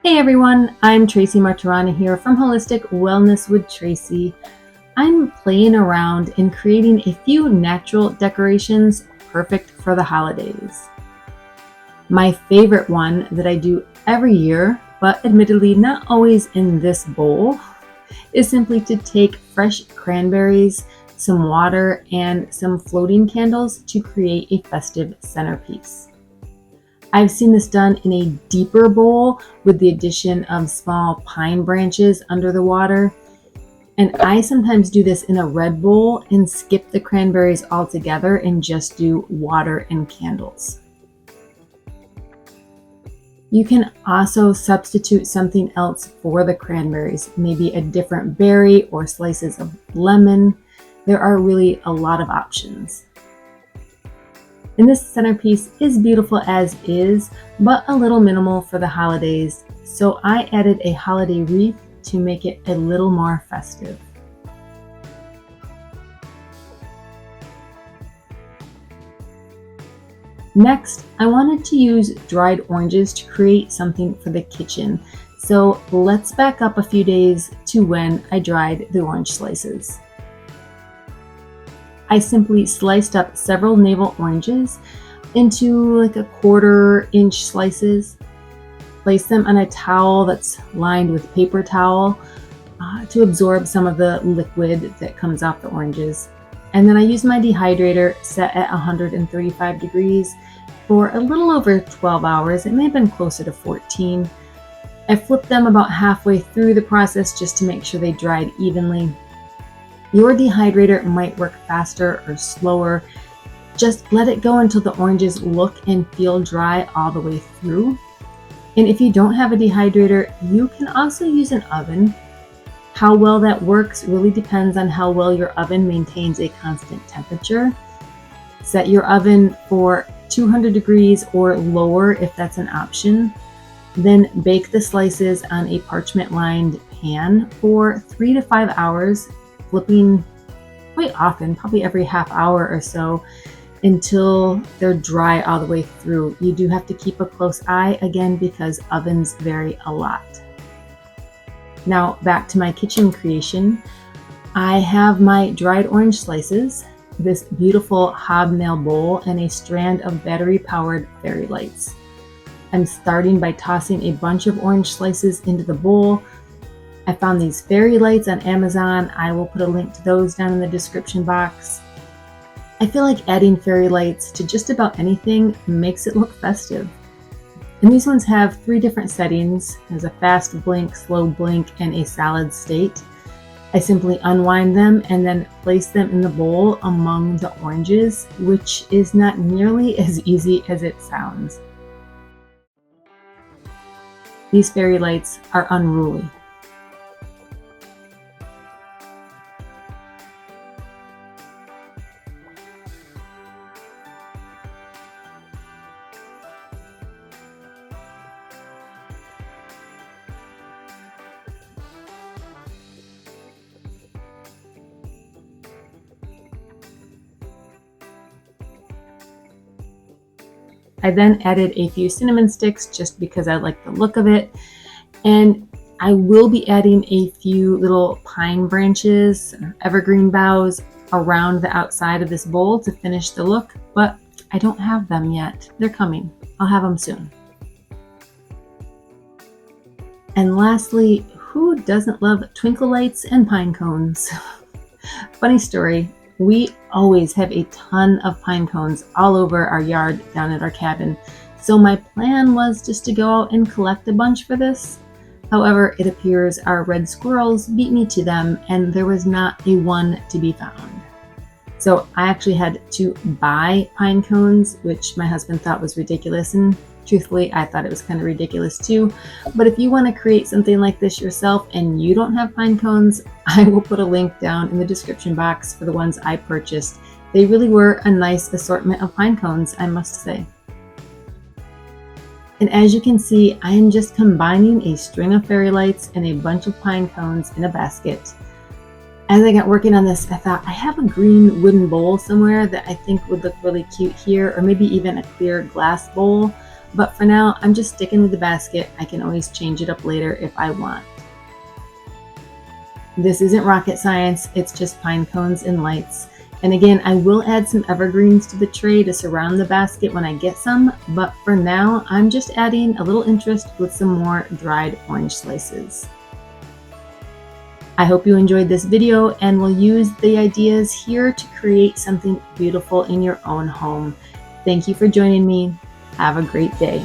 Hey everyone, I'm Tracy Martirana here from Holistic Wellness with Tracy. I'm playing around and creating a few natural decorations perfect for the holidays. My favorite one that I do every year, but admittedly not always in this bowl, is simply to take fresh cranberries, some water, and some floating candles to create a festive centerpiece. I've seen this done in a deeper bowl with the addition of small pine branches under the water. And I sometimes do this in a red bowl and skip the cranberries altogether and just do water and candles. You can also substitute something else for the cranberries, maybe a different berry or slices of lemon. There are really a lot of options. And this centerpiece is beautiful as is, but a little minimal for the holidays, so I added a holiday wreath to make it a little more festive. Next, I wanted to use dried oranges to create something for the kitchen, so let's back up a few days to when I dried the orange slices. I simply sliced up several navel oranges into like a 1/4 inch slices, placed them on a towel that's lined with paper towel to absorb some of the liquid that comes off the oranges. And then I used my dehydrator set at 135 degrees for a little over 12 hours. It may have been closer to 14. I flipped them about halfway through the process just to make sure they dried evenly. Your dehydrator might work faster or slower. Just let it go until the oranges look and feel dry all the way through. And if you don't have a dehydrator, you can also use an oven. How well that works really depends on how well your oven maintains a constant temperature. Set your oven for 200 degrees or lower if that's an option. Then bake the slices on a parchment-lined pan for 3 to 5 hours, flipping quite often, probably every half hour or so, until they're dry all the way through. You do have to keep a close eye again because ovens vary a lot. Now back to my kitchen creation. I have my dried orange slices, this beautiful hobnail bowl, and a strand of battery-powered fairy lights. I'm starting by tossing a bunch of orange slices into the bowl. I found these fairy lights on Amazon. I will put a link to those down in the description box. I feel like adding fairy lights to just about anything makes it look festive. And these ones have 3 different settings. There's a fast blink, slow blink, and a solid state. I simply unwind them and then place them in the bowl among the oranges, which is not nearly as easy as it sounds. These fairy lights are unruly. I then added a few cinnamon sticks just because I like the look of it. And I will be adding a few little pine branches, evergreen boughs around the outside of this bowl to finish the look, but I don't have them yet. They're coming. I'll have them soon. And lastly, who doesn't love twinkle lights and pine cones? Funny story. We always have a ton of pine cones all over our yard down at our cabin. So my plan was just to go out and collect a bunch for this. However, it appears our red squirrels beat me to them and there was not a one to be found. So I actually had to buy pine cones, which my husband thought was ridiculous. And truthfully, I thought it was kind of ridiculous too. But if you want to create something like this yourself and you don't have pine cones, I will put a link down in the description box for the ones I purchased. They really were a nice assortment of pine cones, I must say. And as you can see, I am just combining a string of fairy lights and a bunch of pine cones in a basket. As I got working on this, I thought I have a green wooden bowl somewhere that I think would look really cute here, or maybe even a clear glass bowl. but for now, I'm just sticking with the basket. I can always change it up later if I want. This isn't rocket science, it's just pine cones and lights. And again, I will add some evergreens to the tray to surround the basket when I get some, but for now, I'm just adding a little interest with some more dried orange slices. I hope you enjoyed this video and will use the ideas here to create something beautiful in your own home. Thank you for joining me. Have a great day.